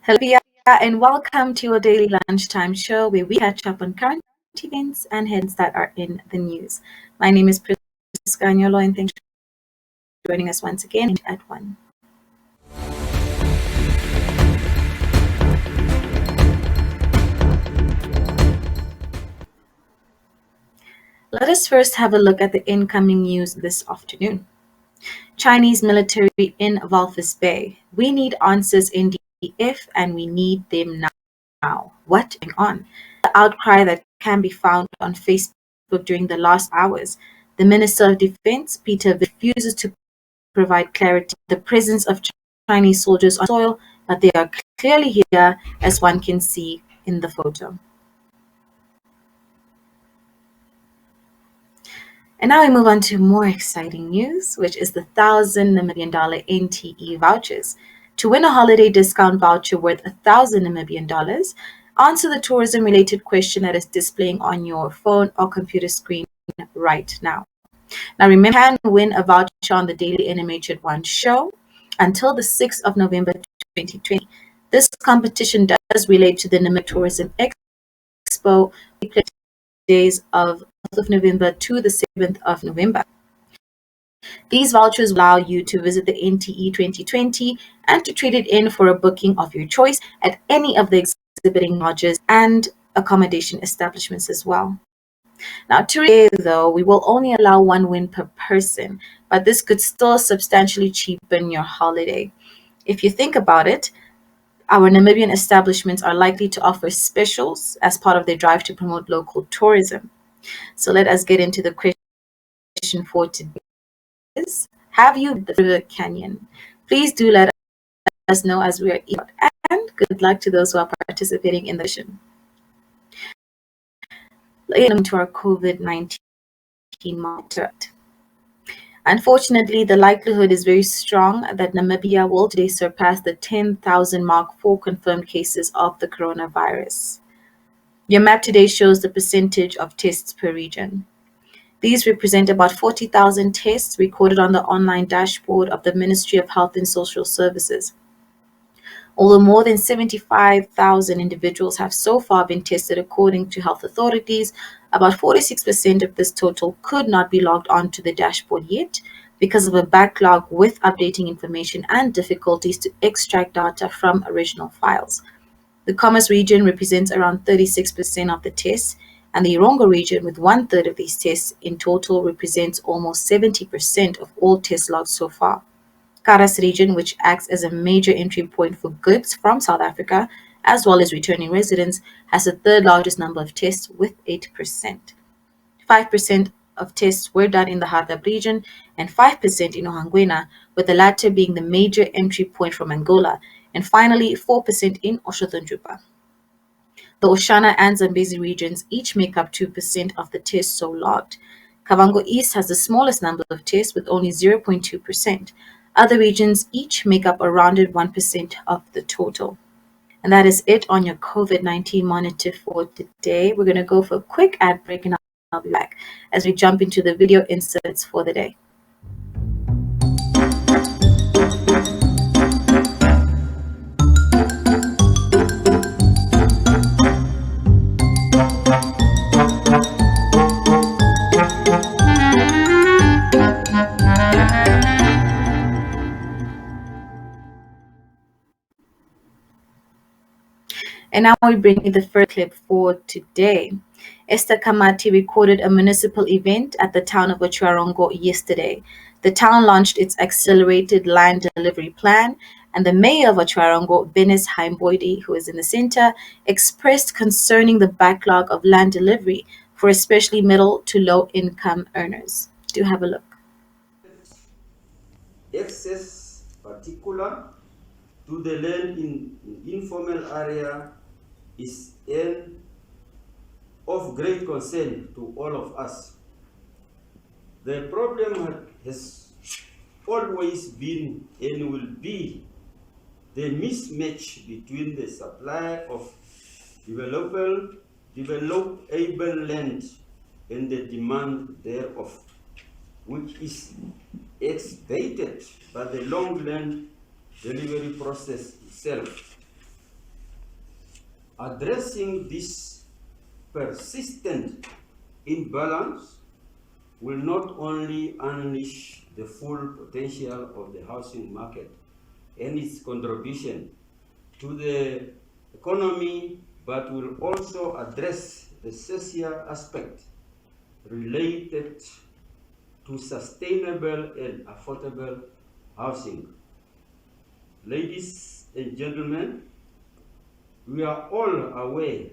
Hello, Pia, and welcome to your daily lunchtime show where we catch up on current events and headlines that are in the news. My name is Priska Anyolo, and thanks for joining us once again at 1. Let us first have a look at the incoming news this afternoon. Chinese military in Walvis Bay. We need answers in DF and we need them now. What's going on? The outcry that can be found on Facebook during the last hours. The Minister of Defense, Peter, refuses to provide clarity on the presence of Chinese soldiers on soil, but they are clearly here, as one can see in the photo. And now we move on to more exciting news, which is the $1,000 Namibian NTE vouchers. To win a holiday discount voucher worth $1,000 Namibian, answer the tourism-related question that is displaying on your phone or computer screen right now. Now remember, you can win a voucher on the daily NMH at 1 show until the 6th of November 2020. This competition does relate to the Namibia Tourism Expo, days of November to the 7th of November. These vouchers allow you to visit the NTE 2020 and to trade it in for a booking of your choice at any of the exhibiting lodges and accommodation establishments as well. Now, today, though, we will only allow one win per person, but this could still substantially cheapen your holiday. If you think about it, our Namibian establishments are likely to offer specials as part of their drive to promote local tourism. So let us get into the question for today. Have you been to the River Canyon? Please do let us know as we are eating, and good luck to those who are participating in the mission. Let's get into our COVID-19 monitor. Unfortunately, the likelihood is very strong that Namibia will today surpass the 10,000 mark for confirmed cases of the coronavirus. Your map today shows the percentage of tests per region. These represent about 40,000 tests recorded on the online dashboard of the Ministry of Health and Social Services. Although more than 75,000 individuals have so far been tested according to health authorities, about 46% of this total could not be logged onto the dashboard yet because of a backlog with updating information and difficulties to extract data from original files. The Commerce region represents around 36% of the tests, and the Irongo region, with 1/3 of these tests in total, represents almost 70% of all tests logged so far. Karas region, which acts as a major entry point for goods from South Africa, as well as returning residents, has the third largest number of tests with 8%. 5% of tests were done in the Hadab region and 5% in Ohangwena, with the latter being the major entry point from Angola, and finally 4% in Oshotanjupa. The Oshana and Zambezi regions each make up 2% of the tests so logged. Kavango East has the smallest number of tests with only 0.2%. Other regions each make up a rounded 1% of the total. And that is it on your COVID-19 monitor for today. We're going to go for a quick ad break and I'll be back as we jump into the video inserts for the day. And now we bring you the first clip for today. Esther Kamati recorded a municipal event at the town of Ochuarongo yesterday. The town launched its accelerated land delivery plan, and the mayor of Ochuarongo, Benis Haimboidi, who is in the center, expressed concerning the backlog of land delivery for especially middle to low income earners. Do have a look. Access particular to the land in informal area is of great concern to all of us. The problem has always been and will be the mismatch between the supply of developable land and the demand thereof, which is exacerbated by the long land delivery process itself. Addressing this persistent imbalance will not only unleash the full potential of the housing market and its contribution to the economy, but will also address the social aspect related to sustainable and affordable housing. Ladies and gentlemen, we are all aware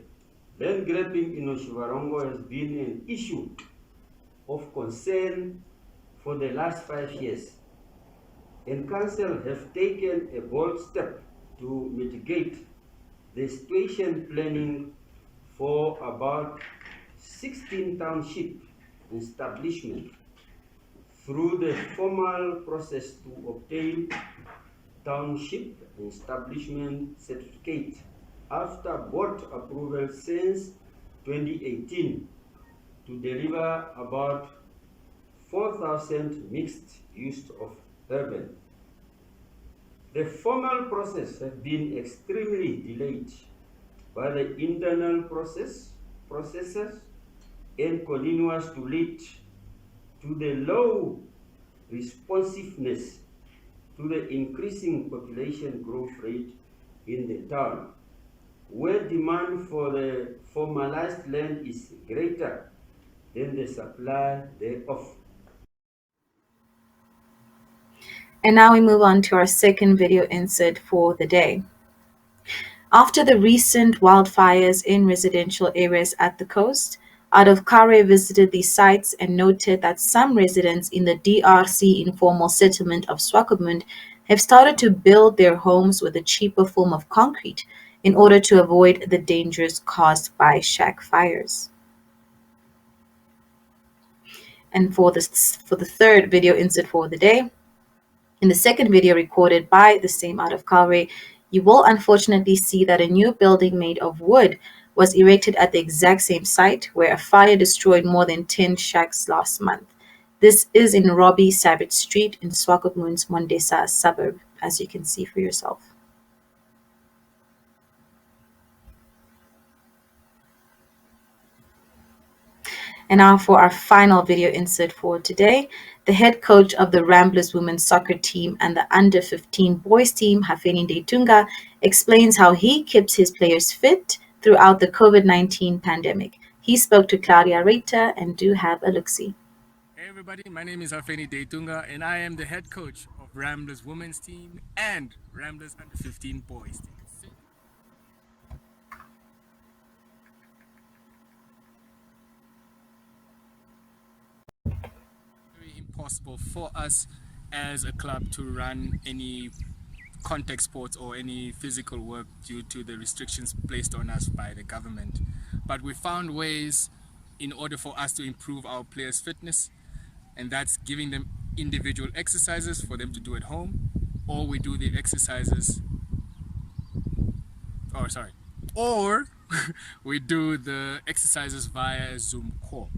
land grabbing in Oshivarongo has been an issue of concern for the last 5 years, and Council have taken a bold step to mitigate the situation, planning for about 16 township establishments through the formal process to obtain township establishment certificate after board approval since 2018 to deliver about 4,000 mixed use of urban. The formal process has been extremely delayed by the internal processes and continues to lead to the low responsiveness to the increasing population growth rate in the town, where demand for the formalized land is greater than the supply thereof. And now we move on to our second video insert for the day. After the recent wildfires in residential areas at the coast, Adolf Kare visited these sites and noted that some residents in the DRC informal settlement of Swakopmund have started to build their homes with a cheaper form of concrete in order to avoid the dangers caused by shack fires. And for the third video insert for the day, in the second video recorded by the same Out of Calgary, you will unfortunately see that a new building made of wood was erected at the exact same site where a fire destroyed more than 10 shacks last month. This is in Robbie Savage Street in Swakopmund's Mondesa suburb, as you can see for yourself. And now for our final video insert for today. The head coach of the Ramblers women's soccer team and the under 15 boys team, Hafeni Ndetunga, explains how he keeps his players fit throughout the COVID-19 pandemic. He spoke to Claudia Reiter, and do have a look-see. Hey everybody, my name is Hafeni Ndetunga and I am the head coach of Ramblers women's team and Ramblers under 15 boys team. Very impossible for us as a club to run any contact sports or any physical work due to the restrictions placed on us by the government. But we found ways in order for us to improve our players' fitness, and that's giving them individual exercises for them to do at home, or we do the exercises, or we do the exercises via Zoom call.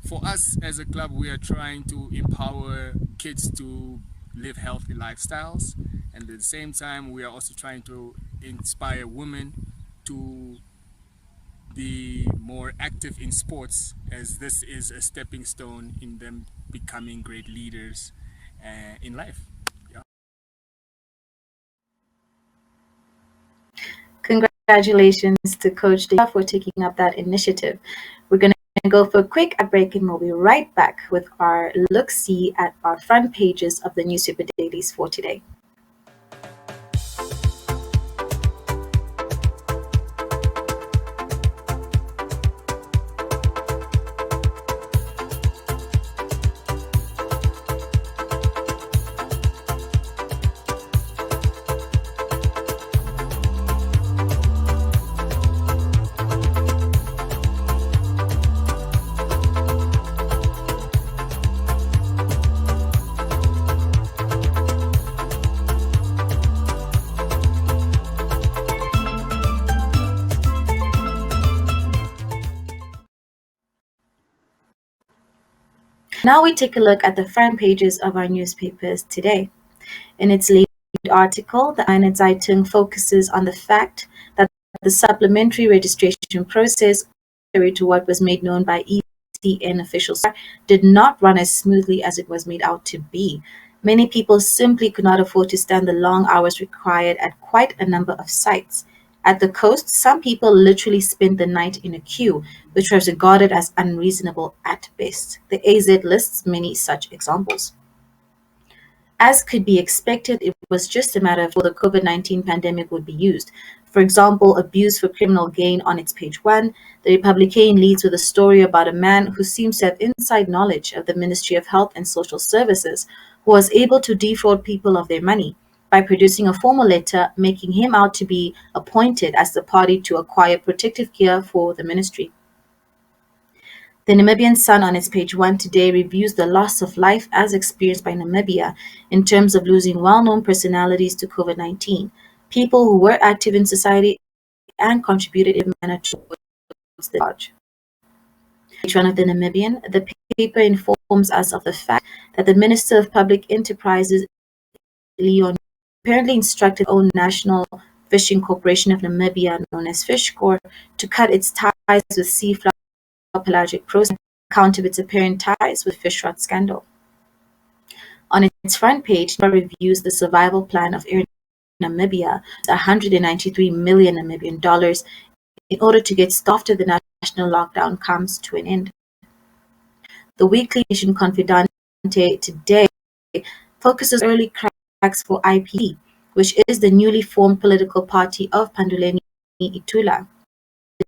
For us as a club, we are trying to empower kids to live healthy lifestyles, and at the same time we are also trying to inspire women to be more active in sports, as this is a stepping stone in them becoming great leaders in life. Congratulations to Coach Dave for taking up that initiative. We're going to go for a quick break and we'll be right back with our look-see at our front pages of the newspaper dailies for today. Now we take a look at the front pages of our newspapers today. In its lead article, the Eine Zeitung focuses on the fact that the supplementary registration process, contrary to what was made known by ECN officials, did not run as smoothly as it was made out to be. Many people simply could not afford to stand the long hours required at quite a number of sites. At the coast, some people literally spent the night in a queue, which was regarded as unreasonable at best. The AZ lists many such examples. As could be expected, it was just a matter of whether the COVID-19 pandemic would be used. For example, abuse for criminal gain on its page 1, the Republican leads with a story about a man who seems to have inside knowledge of the Ministry of Health and Social Services, who was able to defraud people of their money by producing a formal letter making him out to be appointed as the party to acquire protective gear for the ministry. The Namibian Sun on its page 1 today reviews the loss of life as experienced by Namibia in terms of losing well-known personalities to COVID-19, people who were active in society and contributed in a manner towards the charge. Page 1 of the Namibian, the paper informs us of the fact that the Minister of Public Enterprises, Leon, apparently instructed the own National Fishing Corporation of Namibia, known as Fishcore, to cut its ties with Seaflower pelagic processing on account of its apparent ties with fish rot scandal. On its front page, it reviews the survival plan of Air Namibia, $193 million Namibian dollars, in order to get staff after the national lockdown comes to an end. The weekly edition Confidante today focuses on early cracks for IPD, which is the newly formed political party of Panduleni Itula,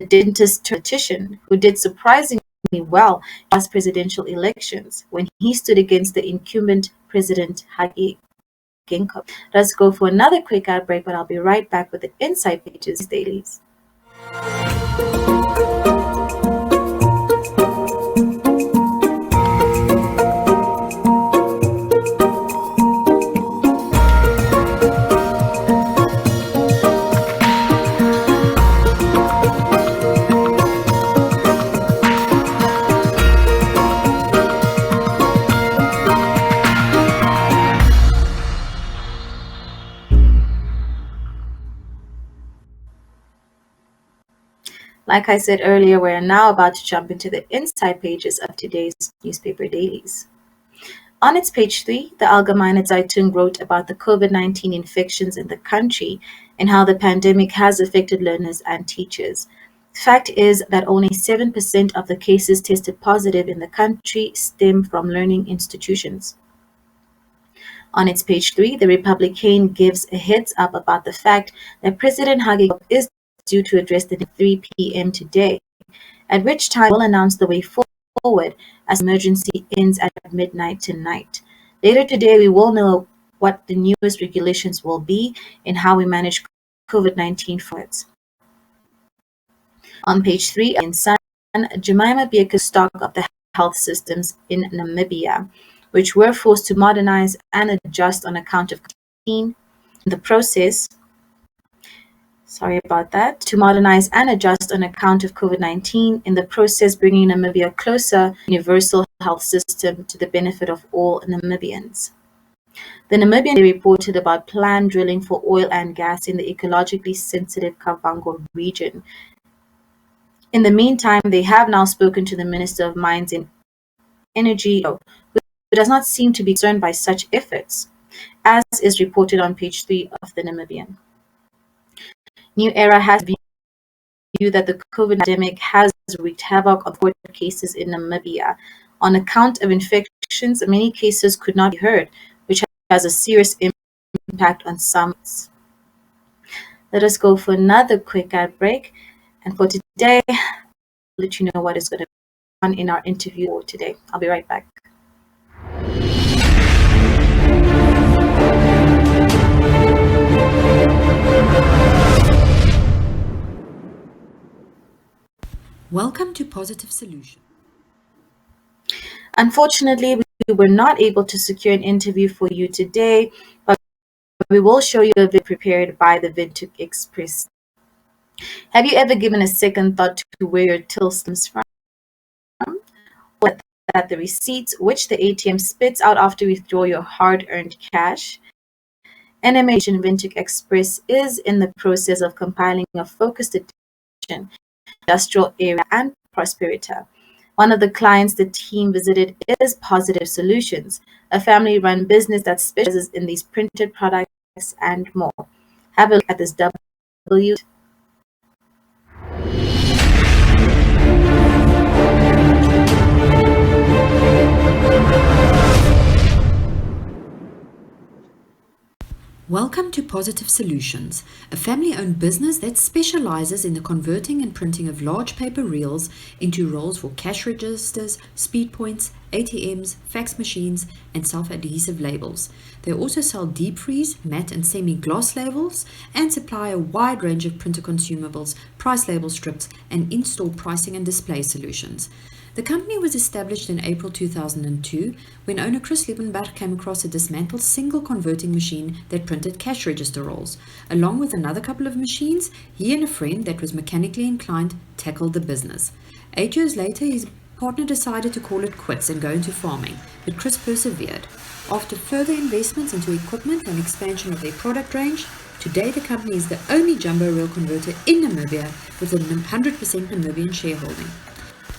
the dentist politician who did surprisingly well in last presidential elections when he stood against the incumbent President Hage Geingob. Let's go for another quick ad break, but I'll be right back with the Inside Pages dailies. Like I said earlier, we're now about to jump into the inside pages of today's newspaper dailies. On its page 3, the Allgemeine Zeitung wrote about the COVID-19 infections in the country and how the pandemic has affected learners and teachers. The fact is that only 7% of the cases tested positive in the country stem from learning institutions. On its page 3, the Republican gives a heads up about the fact that President Hage is due to address the 3 p.m. today, at which time he will announce the way forward as the emergency ends at midnight tonight. Later today, we will know what the newest regulations will be and how we manage COVID-19 forwards. On page 3 in Sun, Jemima Bierke's stock of the health systems in Namibia, which were forced to modernize and adjust on account of COVID-19. In the process, to modernize and adjust on account of COVID-19, in the process bringing Namibia closer to a universal health system to the benefit of all Namibians. The Namibian reported about planned drilling for oil and gas in the ecologically sensitive Kavango region. In the meantime, they have now spoken to the Minister of Mines and Energy, who does not seem to be concerned by such efforts, as is reported on page 3 of the Namibian. New Era has view that the COVID pandemic has wreaked havoc on court cases in Namibia. On account of infections, many cases could not be heard, which has a serious impact on some. Let us go for another quick ad break. And for today, I'll let you know what is going to be on in our interview for today. I'll be right back. Welcome to Positive Solution. Unfortunately, we were not able to secure an interview for you today, but we will show you a video prepared by the Vintuk Express. Have you ever given a second thought to where your till stems from? Or that the receipts which the ATM spits out after you withdraw your hard-earned cash NMH Vintage Express is in the process of compiling a focused edition industrial area and Prosperita. One of the clients the team visited is Positive Solutions, a family run business that specializes in these printed products and more. Have a look at this W. Welcome to Positive Solutions, a family-owned business that specializes in the converting and printing of large paper reels into rolls for cash registers, speed points, ATMs, fax machines, and self-adhesive labels. They also sell deep freeze, matte and semi-gloss labels, and supply a wide range of printer consumables, price label strips, and in-store pricing and display solutions. The company was established in April 2002 when owner Chris Liebenberg came across a dismantled single converting machine that printed cash register rolls. Along with another couple of machines, he and a friend that was mechanically inclined tackled the business. 8 years later, his partner decided to call it quits and go into farming, but Chris persevered. After further investments into equipment and expansion of their product range, today the company is the only jumbo reel converter in Namibia with a 100% Namibian shareholding.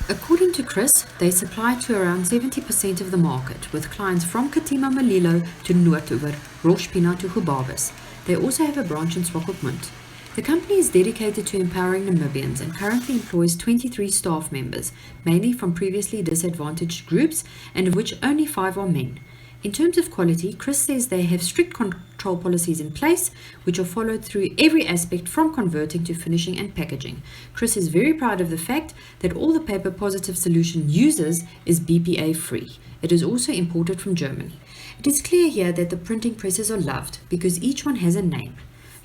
According to Chris, they supply to around 70% of the market, with clients from Katima Malilo to Noordoever, Roshpina to Hubabis. They also have a branch in Swakopmund. The company is dedicated to empowering Namibians and currently employs 23 staff members, mainly from previously disadvantaged groups, and of which only 5 are men. In terms of quality, Chris says they have strict control policies in place, which are followed through every aspect from converting to finishing and packaging. Chris is very proud of the fact that all the paper Positive Solution uses is BPA free. It is also imported from Germany. It is clear here that the printing presses are loved because each one has a name.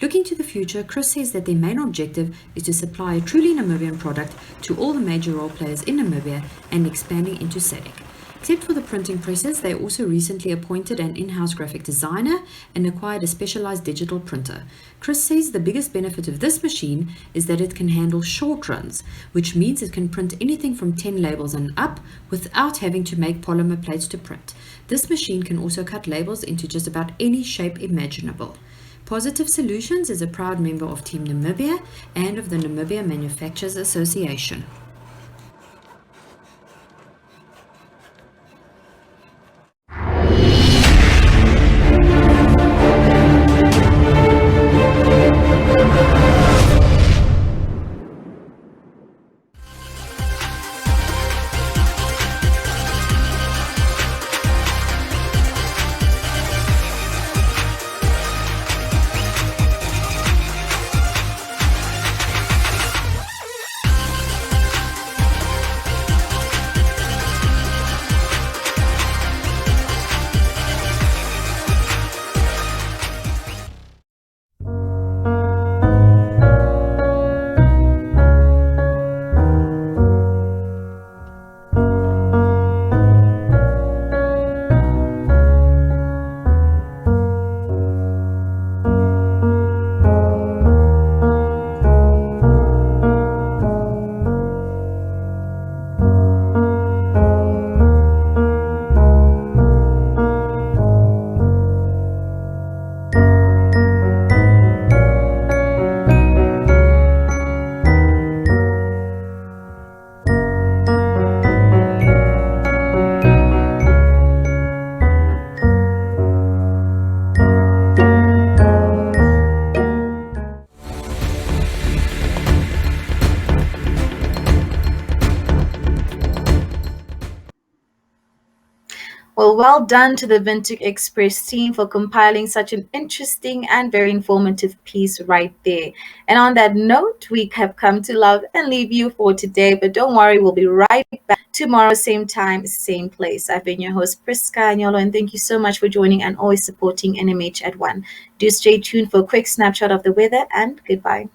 Looking to the future, Chris says that their main objective is to supply a truly Namibian product to all the major role players in Namibia and expanding into SADC. Except for the printing presses, they also recently appointed an in-house graphic designer and acquired a specialized digital printer. Chris says the biggest benefit of this machine is that it can handle short runs, which means it can print anything from 10 labels and up without having to make polymer plates to print. This machine can also cut labels into just about any shape imaginable. Positive Solutions is a proud member of Team Namibia and of the Namibia Manufacturers Association. Well done to the Vintage Express team for compiling such an interesting and very informative piece right there. And on that note, we have come to love and leave you for today. But don't worry, we'll be right back tomorrow, same time, same place. I've been your host, Priska Anyolo, and thank you so much for joining and always supporting NMH at 1. Do stay tuned for a quick snapshot of the weather, and goodbye.